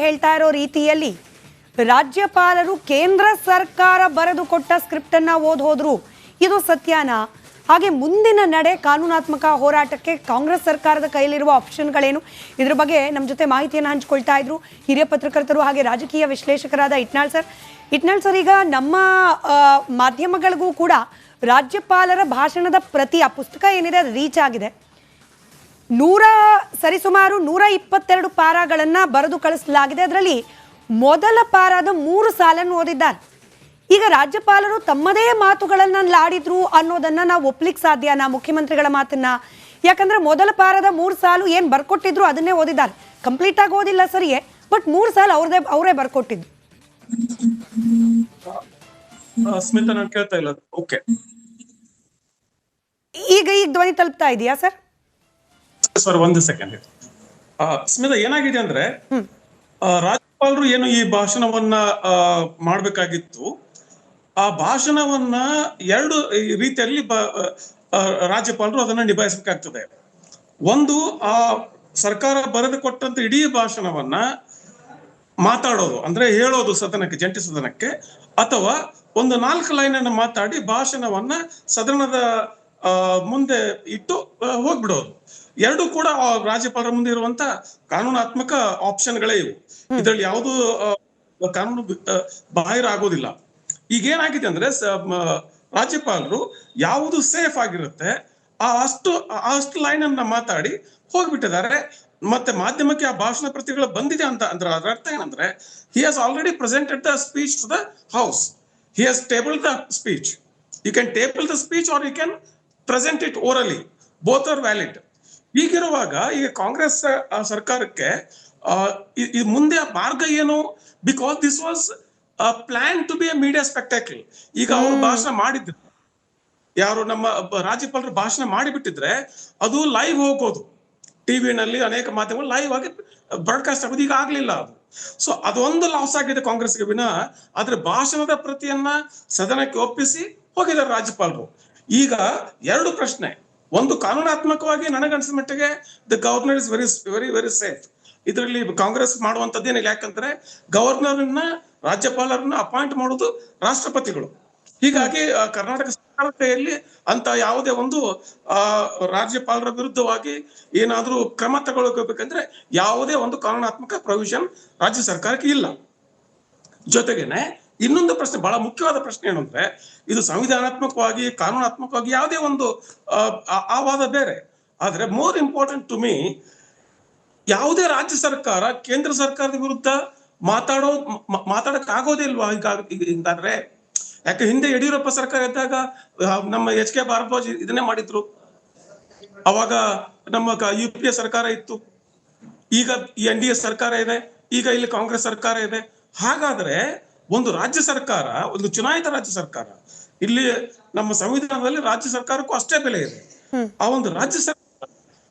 ಹೇಳ್ತಾ ಇರೋ ರೀತಿಯಲ್ಲಿ ರಾಜ್ಯಪಾಲರು ಕೇಂದ್ರ ಸರ್ಕಾರ ಬರೆದುಕೊಟ್ಟ ಸ್ಕ್ರಿಪ್ಟ್ ಅನ್ನ ಓದ್ ಹೋದ್ರು. ಇದು ಸತ್ಯನಾ? ಹಾಗೆ ಮುಂದಿನ ನಡೆ ಕಾನೂನಾತ್ಮಕ ಹೋರಾಟಕ್ಕೆ ಕಾಂಗ್ರೆಸ್ ಸರ್ಕಾರದ ಕೈಯಲ್ಲಿರುವ ಆಪ್ಷನ್ಗಳೇನು? ಇದ್ರ ಬಗ್ಗೆ ನಮ್ಮ ಜೊತೆ ಮಾಹಿತಿಯನ್ನು ಹಂಚಿಕೊಳ್ತಾ ಇದ್ರು ಹಿರಿಯ ಪತ್ರಕರ್ತರು ಹಾಗೆ ರಾಜಕೀಯ ವಿಶ್ಲೇಷಕರಾದ ಇಟ್ನಾಳ್ ಸರ್. ಈಗ ನಮ್ಮ ಮಾಧ್ಯಮಗಳಿಗೂ ಕೂಡ ರಾಜ್ಯಪಾಲರ ಭಾಷಣದ ಪ್ರತಿ, ಆ ಪುಸ್ತಕ ಏನಿದೆ ಅದು ರೀಚ್ ಆಗಿದೆ. ಸರಿಸುಮಾರು 122 ಪ್ಯಾರಾಗಳನ್ನ ಬರೆದು ಕಳಿಸಲಾಗಿದೆ. ಅದರಲ್ಲಿ ಮೊದಲ ಪ್ಯಾರಾದ 3 ಸಾಲನ್ನು ಓದಿದ್ದಾರೆ. ಈಗ ರಾಜ್ಯಪಾಲರು ತಮ್ಮದೇ ಮಾತುಗಳನ್ನ ಆಡಿದ್ರು ಅನ್ನೋದನ್ನ ನಾವು ಒಪ್ಲಿಕ್ಕೆ ಸಾಧ್ಯನಾ ಮುಖ್ಯಮಂತ್ರಿಗಳ ಮಾತನ್ನ? ಯಾಕಂದ್ರೆ ಮೊದಲ ಪ್ಯಾರಾದ 3 ಸಾಲು ಏನ್ ಬರ್ಕೊಟ್ಟಿದ್ರು ಅದನ್ನೇ ಓದಿದ್ದಾರೆ. ಕಂಪ್ಲೀಟ್ ಆಗಿ ಓದಿಲ್ಲ ಸರಿಯೇ, ಬಟ್ 3 ಸಾಲು ಅವರೇ ಬರ್ಕೊಟ್ಟಿದ್ರು. ಸ್ಮಿತಾ, ನಾನು ಕೇಳ್ತಾ ಇಲ್ಲ. ಓಕೆ, ಈಗ ಧ್ವನಿ ತಲುಪ್ತಾ ಇದೆಯಾ ಸರ್? ಒಂದು ಸೆಕೆಂಡ್. ಸ್ಮಿತಾ, ಏನಾಗಿದೆ ಅಂದ್ರೆ ರಾಜ್ಯಪಾಲರು ಏನು ಈ ಭಾಷಣವನ್ನ ಮಾಡ್ಬೇಕಾಗಿತ್ತು, ಆ ಭಾಷಣವನ್ನ 2 ರೀತಿಯಲ್ಲಿ ರಾಜ್ಯಪಾಲರು ಅದನ್ನ ನಿಭಾಯಿಸಬೇಕಾಗ್ತದೆ. ಒಂದು, ಆ ಸರ್ಕಾರ ಬರೆದು ಕೊಟ್ಟಂತ ಇಡೀ ಭಾಷಣವನ್ನ ಮಾತಾಡೋದು, ಅಂದ್ರೆ ಹೇಳೋದು ಸದನಕ್ಕೆ, ಜಂಟಿ ಸದನಕ್ಕೆ, ಅಥವಾ ಒಂದು 4 ಲೈನ್ ಅನ್ನು ಮಾತಾಡಿ ಭಾಷಣವನ್ನ ಸದನದ ಮುಂದೆ ಇಟ್ಟು ಹೋಗ್ಬಿಡೋದು. 2 ಕೂಡ ರಾಜ್ಯಪಾಲರ ಮುಂದೆ ಇರುವಂತ ಕಾನೂನಾತ್ಮಕ ಆಪ್ಷನ್ಗಳೇ ಇವು. ಇದರಲ್ಲಿ ಯಾವುದು ಕಾನೂನು ಬಾಹಿರ ಆಗೋದಿಲ್ಲ. ಈಗ ಏನಾಗಿದೆ ಅಂದ್ರೆ ರಾಜ್ಯಪಾಲರು ಯಾವುದು ಸೇಫ್ ಆಗಿರುತ್ತೆ ಅಷ್ಟು ಲೈನ್ ಅನ್ನ ಮಾತಾಡಿ ಹೋಗ್ಬಿಟ್ಟಿದ್ದಾರೆ. ಮತ್ತೆ ಮಾಧ್ಯಮಕ್ಕೆ ಆ ಭಾಷಣ ಪ್ರತಿಗಳು ಬಂದಿದೆ ಅಂತ ಅಂದ್ರೆ ಅದರ ಅರ್ಥ ಏನಂದ್ರೆ, he has already presented the speech to the house. He has tabled the speech. You can table the speech or you can present it orally. Both are valid. ಹೀಗಿರುವಾಗ ಈಗ ಕಾಂಗ್ರೆಸ್ ಸರ್ಕಾರಕ್ಕೆ ಮುಂದೆ ಮಾರ್ಗ ಏನು? Because this was plan to be a media spectacle. ಈಗ ಅವರು ಭಾಷಣ ಮಾಡಿದ್ರು, ಯಾರು ನಮ್ಮ ರಾಜ್ಯಪಾಲರು ಭಾಷಣ ಮಾಡಿಬಿಟ್ಟಿದ್ರೆ ಅದು ಲೈವ್ ಹೋಗೋದು, ಟಿವಿನಲ್ಲಿ ಅನೇಕ ಮಾಧ್ಯಮಗಳು ಲೈವ್ ಆಗಿ ಬ್ರಾಡ್ಕಾಸ್ಟ್ ಆಗೋದು. ಈಗ ಆಗ್ಲಿಲ್ಲ ಅದು. ಸೊ ಅದೊಂದು ಲಾಸ್ ಆಗಿದೆ ಕಾಂಗ್ರೆಸ್ಗೆ ವಿನ. ಆದ್ರೆ ಭಾಷಣದ ಪ್ರತಿಯನ್ನ ಸದನಕ್ಕೆ ಒಪ್ಪಿಸಿ ಹೋಗಿದ್ದಾರೆ ರಾಜ್ಯಪಾಲರು. ಈಗ 2 ಪ್ರಶ್ನೆ. ಒಂದು, ಕಾನೂನಾತ್ಮಕವಾಗಿ ನನಗನ್ಸಿದ ಮಟ್ಟಿಗೆ the governor is very very safe. ಇದರಲ್ಲಿ ಕಾಂಗ್ರೆಸ್ ಮಾಡುವಂತದ್ದೇನಿಲ್ಲ. ಯಾಕಂದ್ರೆ ಗವರ್ನರ್ನ, ರಾಜ್ಯಪಾಲರನ್ನ ಅಪಾಯಿಂಟ್ ಮಾಡೋದು ರಾಷ್ಟ್ರಪತಿಗಳು. ಹೀಗಾಗಿ ಕರ್ನಾಟಕ ಸರ್ಕಾರದ ಕೈಯಲ್ಲಿ ಅಂತ ಯಾವುದೇ ಒಂದು ರಾಜ್ಯಪಾಲರ ವಿರುದ್ಧವಾಗಿ ಏನಾದ್ರೂ ಕ್ರಮ ತಗೊಳ್ಬೇಕಂದ್ರೆ ಯಾವುದೇ ಒಂದು ಕಾನೂನಾತ್ಮಕ ಪ್ರೊವಿಷನ್ ರಾಜ್ಯ ಸರ್ಕಾರಕ್ಕೆ ಇಲ್ಲ. ಜೊತೆಗೇನೆ ಇನ್ನೊಂದು ಪ್ರಶ್ನೆ, ಬಹಳ ಮುಖ್ಯವಾದ ಪ್ರಶ್ನೆ ಏನು ಅಂದ್ರೆ, ಇದು ಸಂವಿಧಾನಾತ್ಮಕವಾಗಿ, ಕಾನೂನಾತ್ಮಕವಾಗಿ ಯಾವುದೇ ಒಂದು ಆ ವಾದ ಬೇರೆ. ಆದ್ರೆ ಮೋರ್ ಇಂಪಾರ್ಟೆಂಟ್ ಟು ಮೀ, ಯಾವುದೇ ರಾಜ್ಯ ಸರ್ಕಾರ ಕೇಂದ್ರ ಸರ್ಕಾರದ ವಿರುದ್ಧ ಮಾತಾಡಕ್ ಆಗೋದೇ ಇಲ್ವಾ ಹೀಗಾದ್ರೆ? ಯಾಕೆ ಹಿಂದೆ ಯಡಿಯೂರಪ್ಪ ಸರ್ಕಾರ ಇದ್ದಾಗ ನಮ್ಮ HK ಭಾರದ್ವಾಜ್ ಇದನ್ನೇ ಮಾಡಿದ್ರು. ಅವಾಗ ನಮ್ಮ UPA ಸರ್ಕಾರ ಇತ್ತು. ಈಗ NDA ಸರ್ಕಾರ ಇದೆ. ಈಗ ಇಲ್ಲಿ ಕಾಂಗ್ರೆಸ್ ಸರ್ಕಾರ ಇದೆ. ಹಾಗಾದ್ರೆ ಒಂದು ರಾಜ್ಯ ಸರ್ಕಾರ, ಒಂದು ಚುನಾಯಿತ ರಾಜ್ಯ ಸರ್ಕಾರ, ಇಲ್ಲಿ ನಮ್ಮ ಸಂವಿಧಾನದಲ್ಲಿ ರಾಜ್ಯ ಸರ್ಕಾರಕ್ಕೂ ಅಷ್ಟೇ ಬೆಲೆ ಇದೆ. ಆ ಒಂದು ರಾಜ್ಯ ಸರ್ಕಾರ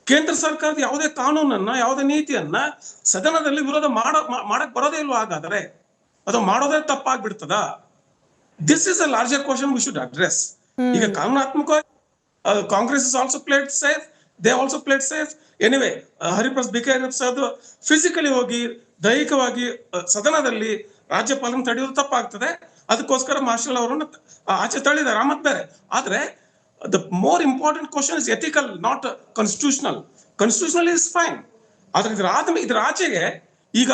ಕೇಂದ್ರ ಸರ್ಕಾರದ ಯಾವುದೇ ಕಾನೂನನ್ನ, ಯಾವುದೇ ನೀತಿಯನ್ನ ಸದನದಲ್ಲಿ ವಿರೋಧ ಮಾಡಕ್ ಬರೋದೇ ಇಲ್ವಾ? ಹಾಗಾದ್ರೆ ಅದು ಮಾಡೋದೇ ತಪ್ಪಾಗ್ಬಿಡ್ತದ? This is a larger question we should address. ಈಗ ಕಾನೂನಾತ್ಮಕವಾಗಿ Congress is also played safe, they also played safe. Anyway, Hariprasad B K physically ಹೋಗಿ ದೈಹಿಕವಾಗಿ ಸದನದಲ್ಲಿ ರಾಜ್ಯಪಾಲನ ತಡೆಯೋದು ತಪ್ಪಾಗ್ತದೆ. ಅದಕ್ಕೋಸ್ಕರ ಮಾರ್ಷಲ್ ಅವರನ್ನು ಆಚೆ ತಳ್ಳಿದ್ದಾರೆ, ಮತ್ ಬೇರೆ. ಆದ್ರೆ the more important question is ethical, not constitutional. Constitutional is fine. ಆದ್ರೆ ಇದ್ರ ಆಚೆಗೆ ಈಗ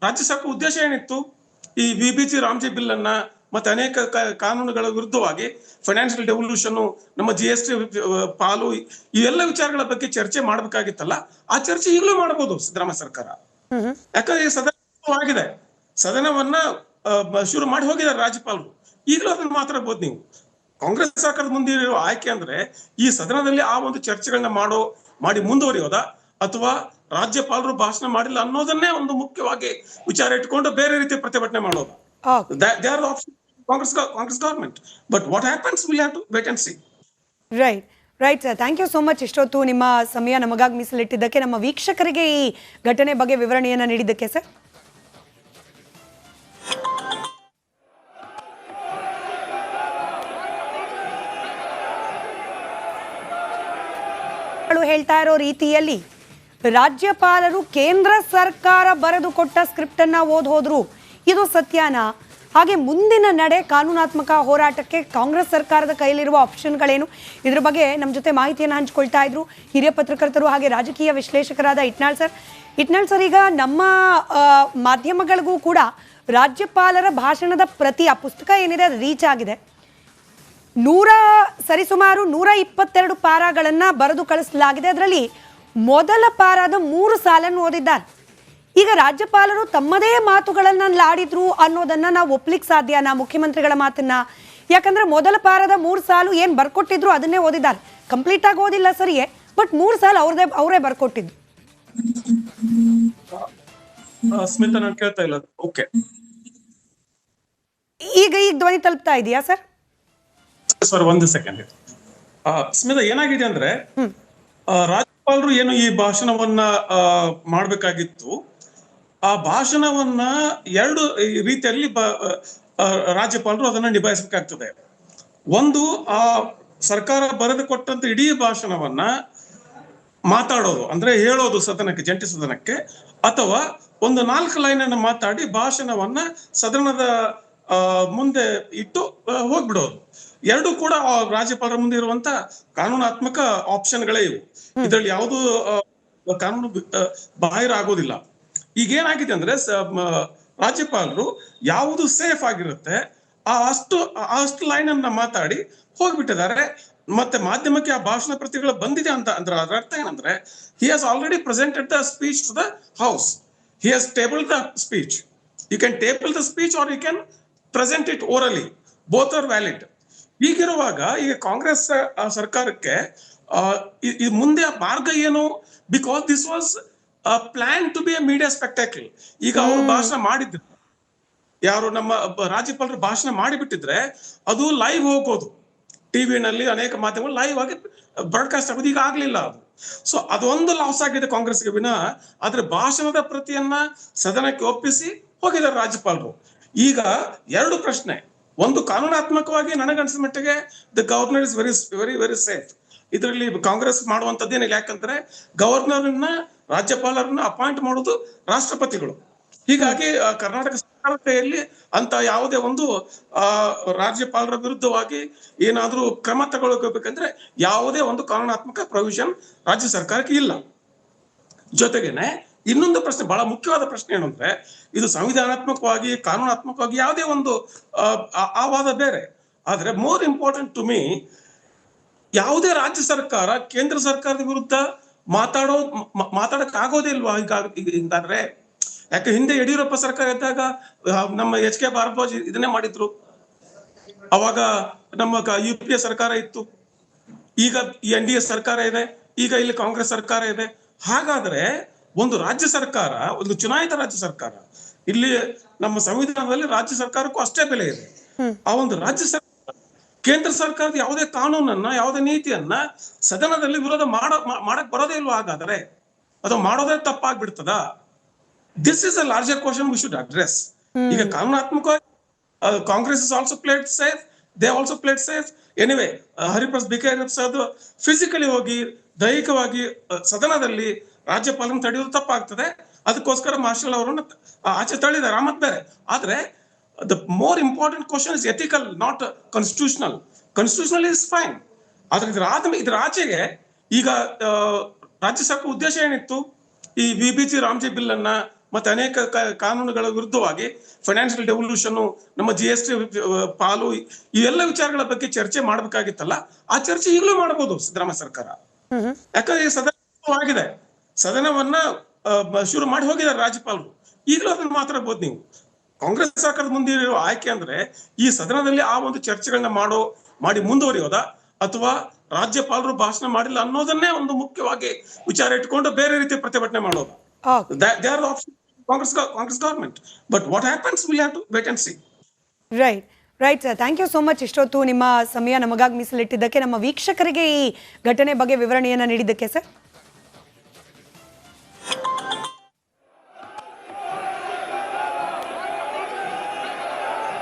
ರಾಜ್ಯ ಸರ್ಕಾರ ಉದ್ದೇಶ ಏನಿತ್ತು? ಈ VBC ರಾಮ್ಜಿ ಬಿಲ್ ಅನ್ನ ಮತ್ತೆ ಅನೇಕ ಕಾನೂನುಗಳ ವಿರುದ್ಧವಾಗಿ ಫೈನಾನ್ಷಿಯಲ್ ಡೆವಲ್ಯೂಷನ್, ನಮ್ಮ GST ಪಾಲು, ಇವೆಲ್ಲ ವಿಚಾರಗಳ ಬಗ್ಗೆ ಚರ್ಚೆ ಮಾಡ್ಬೇಕಾಗಿತ್ತಲ್ಲ. ಆ ಚರ್ಚೆ ಈಗಲೂ ಮಾಡಬಹುದು ಸಿದ್ದರಾಮಯ್ಯ ಸರ್ಕಾರ. ಯಾಕಂದ್ರೆ ಸದನ ಆಗಿದೆ, ಸದನವನ್ನ ಶುರು ಮಾಡಿ ಹೋಗಿದ್ದಾರೆ ರಾಜ್ಯಪಾಲರು. ಈಗಲೂ ಅದನ್ನ ಮಾತಾಡಬಹುದು. ನೀವು ಕಾಂಗ್ರೆಸ್ ಸರ್ಕಾರದ ಮುಂದೆ ಇರೋ ಆಯ್ಕೆ ಅಂದ್ರೆ ಈ ಸದನದಲ್ಲಿ ಆ ಒಂದು ಚರ್ಚೆಗಳನ್ನ ಮಾಡಿ ಮುಂದುವರಿಯೋದಾ, ಅಥವಾ ರಾಜ್ಯಪಾಲರು ಭಾಷಣ ಮಾಡಿಲ್ಲ ಅನ್ನೋದನ್ನೇ ಒಂದು ಮುಖ್ಯವಾಗಿ ವಿಚಾರ ಇಟ್ಕೊಂಡು ಬೇರೆ ರೀತಿಯ ಪ್ರತಿಭಟನೆ ಮಾಡೋದು? They are the option Congress government. But what happens will have to wait and see. Right sir, thank you so much. ಇಷ್ಟೊತ್ತು ನಿಮ್ಮ ಸಮಯ ನಮಗಾಗಿ ಮೀಸಲಿಟ್ಟಿದ್ದಕ್ಕೆ, ನಮ್ಮ ವೀಕ್ಷಕರಿಗೆ ಈ ಘಟನೆ ಬಗ್ಗೆ ವಿವರಣೆಯನ್ನ ನೀಡಿದ್ದಕ್ಕೆ ಸರ್. ಹೇಳ್ತಾ ಇರೋ ರೀತಿಯಲ್ಲಿ ರಾಜ್ಯಪಾಲರು ಕೇಂದ್ರ ಸರ್ಕಾರ ಬರೆದುಕೊಟ್ಟ ಸ್ಕ್ರಿಪ್ಟ್ ಅನ್ನ ಓದ್ ಹೋದ್ರು, ಇದು ಸತ್ಯನಾ? ಹಾಗೆ ಮುಂದಿನ ನಡೆ ಕಾನೂನಾತ್ಮಕ ಹೋರಾಟಕ್ಕೆ ಕಾಂಗ್ರೆಸ್ ಸರ್ಕಾರದ ಕೈಲಿರುವ ಆಪ್ಷನ್ಗಳೇನು? ಇದ್ರ ಬಗ್ಗೆ ನಮ್ಮ ಜೊತೆ ಮಾಹಿತಿಯನ್ನು ಹಂಚಿಕೊಳ್ತಾ ಇದ್ರು ಹಿರಿಯ ಪತ್ರಕರ್ತರು ಹಾಗೆ ರಾಜಕೀಯ ವಿಶ್ಲೇಷಕರಾದ ಇಟ್ನಾಳ್ ಸರ್. ಈಗ ನಮ್ಮ ಮಾಧ್ಯಮಗಳಿಗೂ ಕೂಡ ರಾಜ್ಯಪಾಲರ ಭಾಷಣದ ಪ್ರತಿ, ಆ ಪುಸ್ತಕ ಏನಿದೆ ಅದು ರೀಚ್ ಆಗಿದೆ. ಸರಿಸುಮಾರು 122 ಪಾರಾಗಳನ್ನ ಬರೆದು ಕಳಿಸಲಾಗಿದೆ. ಅದರಲ್ಲಿ ಮೊದಲ ಪಾರಾದ 3 ಸಾಲನ್ನು ಓದಿದ್ದಾರೆ. ಈಗ ರಾಜ್ಯಪಾಲರು ತಮ್ಮದೇ ಮಾತುಗಳನ್ನಾಡಿದ್ರು ಅನ್ನೋದನ್ನ ನಾವು ಒಪ್ಲಿಕ್ಕೆ ಸಾಧ್ಯನಾ ಮುಖ್ಯಮಂತ್ರಿಗಳ ಮಾತನ್ನ? ಯಾಕಂದ್ರೆ ಮೊದಲ ಪಾರದ 3 ಸಾಲು ಏನ್ ಬರ್ಕೊಟ್ಟಿದ್ರು ಅದನ್ನೇ ಓದಿದ್ದಾರೆ. ಕಂಪ್ಲೀಟ್ ಆಗಿ ಓದಿಲ್ಲ ಸರಿಯೇ, ಬಟ್ 3 ಸಾಲು ಅವರೇ ಬರ್ಕೊಟ್ಟಿದ್ರು. ಸ್ಮಿತಾ, ನಾನು ಕೇಳ್ತಾ ಇಲ್ಲ. ಓಕೆ, ಈಗ ಧ್ವನಿ ತಲುಪ್ತಾ ಇದೆಯಾ ಸರ್? ಸರ್, ಒಂದು ಸೆಕೆಂಡ್. ಸ್ಮಿತಾ, ಏನಾಗಿದೆ ಅಂದ್ರೆ ರಾಜ್ಯಪಾಲರು ಏನು ಈ ಭಾಷಣವನ್ನ ಮಾಡ್ಬೇಕಾಗಿತ್ತು, ಆ ಭಾಷಣವನ್ನ 2 ರೀತಿಯಲ್ಲಿ ರಾಜ್ಯಪಾಲರು ಅದನ್ನ ನಿಭಾಯಿಸಬೇಕಾಗ್ತದೆ. ಒಂದು, ಆ ಸರ್ಕಾರ ಬರೆದು ಕೊಟ್ಟಂತ ಇಡೀ ಭಾಷಣವನ್ನ ಮಾತಾಡೋದು, ಅಂದ್ರೆ ಹೇಳೋದು ಸದನಕ್ಕೆ, ಜಂಟಿ ಸದನಕ್ಕೆ, ಅಥವಾ ಒಂದು 4 ಲೈನ್ ಅನ್ನು ಮಾತಾಡಿ ಭಾಷಣವನ್ನ ಸದನದ ಮುಂದೆ ಇಟ್ಟು ಹೋಗ್ಬಿಡೋದು. 2 ಕೂಡ ರಾಜ್ಯಪಾಲರ ಮುಂದೆ ಇರುವಂತ ಕಾನೂನಾತ್ಮಕ ಆಪ್ಷನ್ಗಳೇ ಇವು. ಇದರಲ್ಲಿ ಯಾವುದು ಕಾನೂನು ಬಾಹಿರ ಆಗೋದಿಲ್ಲ. ಈಗ ಏನಾಗಿದೆ ಅಂದ್ರೆ ರಾಜ್ಯಪಾಲರು ಯಾವುದು ಸೇಫ್ ಆಗಿರುತ್ತೆ ಅಷ್ಟು ಲೈನ್ ಅನ್ನ ಮಾತಾಡಿ ಹೋಗ್ಬಿಟ್ಟಿದ್ದಾರೆ. ಮತ್ತೆ ಮಾಧ್ಯಮಕ್ಕೆ ಆ ಭಾಷಣ ಪ್ರತಿಗಳು ಬಂದಿದೆ ಅಂತ ಅಂದ್ರೆ ಅದರ ಅರ್ಥ ಏನಂದ್ರೆ, he has already presented the speech to the house. He has tabled the speech. You can table the speech or you can present it orally. Both are valid. ಹೀಗಿರುವಾಗ ಈಗ ಕಾಂಗ್ರೆಸ್ ಸರ್ಕಾರಕ್ಕೆ ಮುಂದೆ ಮಾರ್ಗ ಏನು? Because this was plan to be a media spectacle. ಈಗ ಅವರು ಭಾಷಣ ಮಾಡಿದ್ರು, ಯಾರು ನಮ್ಮ ರಾಜ್ಯಪಾಲರು ಭಾಷಣ ಮಾಡಿಬಿಟ್ಟಿದ್ರೆ ಅದು ಲೈವ್ ಹೋಗೋದು, ಟಿವಿನಲ್ಲಿ ಅನೇಕ ಮಾಧ್ಯಮಗಳು ಲೈವ್ ಆಗಿ ಬ್ರಾಡ್ಕಾಸ್ಟ್ ಆಗೋದು. ಈಗ ಆಗ್ಲಿಲ್ಲ ಅದು. ಸೊ ಅದೊಂದು ಲಾಸ್ ಆಗಿದೆ ಕಾಂಗ್ರೆಸ್ಗೆ ವಿನ. ಆದ್ರೆ ಭಾಷಣದ ಪ್ರತಿಯನ್ನ ಸದನಕ್ಕೆ ಒಪ್ಪಿಸಿ ಹೋಗಿದ್ದಾರೆ ರಾಜ್ಯಪಾಲರು. ಈಗ 2 ಪ್ರಶ್ನೆ. ಒಂದು, ಕಾನೂನಾತ್ಮಕವಾಗಿ ನನಗನ್ಸಿದ ಮಟ್ಟಿಗೆ the governor is very very safe. ಇದರಲ್ಲಿ ಕಾಂಗ್ರೆಸ್ ಮಾಡುವಂತದ್ದೇನಿಲ್ಲ. ಯಾಕಂದ್ರೆ ಗವರ್ನರ್ನ, ರಾಜ್ಯಪಾಲರನ್ನ ಅಪಾಯಿಂಟ್ ಮಾಡೋದು ರಾಷ್ಟ್ರಪತಿಗಳು. ಹೀಗಾಗಿ ಕರ್ನಾಟಕ ಸರ್ಕಾರದ ಕೈಯಲ್ಲಿ ಅಂತ ಯಾವುದೇ ಒಂದು ರಾಜ್ಯಪಾಲರ ವಿರುದ್ಧವಾಗಿ ಏನಾದ್ರೂ ಕ್ರಮ ತಗೊಳ್ಬೇಕಂದ್ರೆ ಯಾವುದೇ ಒಂದು ಕಾನೂನಾತ್ಮಕ ಪ್ರೊವಿಷನ್ ರಾಜ್ಯ ಸರ್ಕಾರಕ್ಕೆ ಇಲ್ಲ. ಜೊತೆಗೇನೆ ಇನ್ನೊಂದು ಪ್ರಶ್ನೆ, ಬಹಳ ಮುಖ್ಯವಾದ ಪ್ರಶ್ನೆ ಏನು ಅಂದ್ರೆ, ಇದು ಸಂವಿಧಾನಾತ್ಮಕವಾಗಿ, ಕಾನೂನಾತ್ಮಕವಾಗಿ ಯಾವುದೇ ಒಂದು ಆ ವಾದ ಬೇರೆ. ಆದ್ರೆ ಮೋರ್ ಇಂಪಾರ್ಟೆಂಟ್ ಟು ಮೀ, ಯಾವುದೇ ರಾಜ್ಯ ಸರ್ಕಾರ ಕೇಂದ್ರ ಸರ್ಕಾರದ ವಿರುದ್ಧ ಮಾತಾಡಕ್ ಆಗೋದೇ ಇಲ್ವಾ ಹೀಗಾದ್ರೆ? ಯಾಕೆ ಹಿಂದೆ ಯಡಿಯೂರಪ್ಪ ಸರ್ಕಾರ ಇದ್ದಾಗ ನಮ್ಮ ಎಚ್ ಕೆ ಭಾರದ್ವಾಜ್ ಇದನ್ನೇ ಮಾಡಿದ್ರು. ಅವಾಗ ನಮ್ಮ UPA ಸರ್ಕಾರ ಇತ್ತು. ಈಗ NDA ಸರ್ಕಾರ ಇದೆ. ಈಗ ಇಲ್ಲಿ ಕಾಂಗ್ರೆಸ್ ಸರ್ಕಾರ ಇದೆ. ಹಾಗಾದ್ರೆ ಒಂದು ರಾಜ್ಯ ಸರ್ಕಾರ, ಒಂದು ಚುನಾಯಿತ ರಾಜ್ಯ ಸರ್ಕಾರ, ಇಲ್ಲಿ ನಮ್ಮ ಸಂವಿಧಾನದಲ್ಲಿ ರಾಜ್ಯ ಸರ್ಕಾರಕ್ಕೂ ಅಷ್ಟೇ ಬೆಲೆ ಇದೆ. ಆ ಒಂದು ರಾಜ್ಯ ಸರ್ಕಾರ ಕೇಂದ್ರ ಸರ್ಕಾರದ ಯಾವುದೇ ಕಾನೂನನ್ನ, ಯಾವುದೇ ನೀತಿಯನ್ನ ಸದನದಲ್ಲಿ ವಿರೋಧ ಮಾಡಕ್ ಬರೋದೇ ಇಲ್ವಾ? ಹಾಗಾದ್ರೆ ಅದು ಮಾಡೋದೇ ತಪ್ಪಾಗ್ಬಿಡ್ತದ? This is a larger question we should address. ಈಗ ಕಾನೂನಾತ್ಮಕವಾಗಿ Congress is also played safe, they also played safe. Anyway, Hariprasad B K physically ಹೋಗಿ ದೈಹಿಕವಾಗಿ ಸದನದಲ್ಲಿ ರಾಜ್ಯಪಾಲನ ತಡೆಯೋದು ತಪ್ಪಾಗ್ತದೆ. ಅದಕ್ಕೋಸ್ಕರ ಮಾರ್ಷಲ್ ಅವರನ್ನು ಆಚೆ ತಳ್ಳಿದ್ದಾರೆ, ಮತ್ ಬೇರೆ. ಆದ್ರೆ the more important question is ethical, not constitutional. Constitutional is fine. ಆದ್ರೆ ಇದ್ರ ಆಚೆಗೆ ಈಗ ರಾಜ್ಯ ಸರ್ಕಾರ ಉದ್ದೇಶ ಏನಿತ್ತು? ಈ VBC ರಾಮ್ಜಿ ಬಿಲ್ ಅನ್ನ ಮತ್ತೆ ಅನೇಕ ಕಾನೂನುಗಳ ವಿರುದ್ಧವಾಗಿ ಫೈನಾನ್ಷಿಯಲ್ ಡೆವಲ್ಯೂಷನ್, ನಮ್ಮ GST ಪಾಲು, ಇವೆಲ್ಲ ವಿಚಾರಗಳ ಬಗ್ಗೆ ಚರ್ಚೆ ಮಾಡ್ಬೇಕಾಗಿತ್ತಲ್ಲ. ಆ ಚರ್ಚೆ ಈಗಲೂ ಮಾಡಬಹುದು ಸಿದ್ದರಾಮಯ್ಯ ಸರ್ಕಾರ. ಯಾಕಂದ್ರೆ ಸದನ ಆಗಿದೆ, ಸದನವನ್ನ ಶುರು ಮಾಡಿ ಹೋಗಿದ್ದಾರೆ ರಾಜ್ಯಪಾಲರು. ಈಗಲೂ ಅದನ್ನ ಮಾತಾಡಬಹುದು. ನೀವು ಕಾಂಗ್ರೆಸ್ ಸರ್ಕಾರದ ಮುಂದೆ ಇರೋ ಆಯ್ಕೆ ಅಂದ್ರೆ ಈ ಸದನದಲ್ಲಿ ಆ ಒಂದು ಚರ್ಚೆಗಳನ್ನ ಮಾಡಿ ಮುಂದುವರಿಯೋದಾ, ಅಥವಾ ರಾಜ್ಯಪಾಲರು ಭಾಷಣ ಮಾಡಿಲ್ಲ ಅನ್ನೋದನ್ನೇ ಒಂದು ಮುಖ್ಯವಾಗಿ ವಿಚಾರ ಇಟ್ಕೊಂಡು ಬೇರೆ ರೀತಿ ಪ್ರತಿಭಟನೆ ಮಾಡೋದು? They are the option Congress government. But what happens will have to wait and see. Right sir, thank you so much. ಇಷ್ಟೊತ್ತು ನಿಮ್ಮ ಸಮಯ ನಮಗಾಗಿ ಮೀಸಲಿಟ್ಟಿದ್ದಕ್ಕೆ, ನಮ್ಮ ವೀಕ್ಷಕರಿಗೆ ಈ ಘಟನೆ ಬಗ್ಗೆ ವಿವರಣೆಯನ್ನ ನೀಡಿದ್ದಕ್ಕೆ ಸರ್.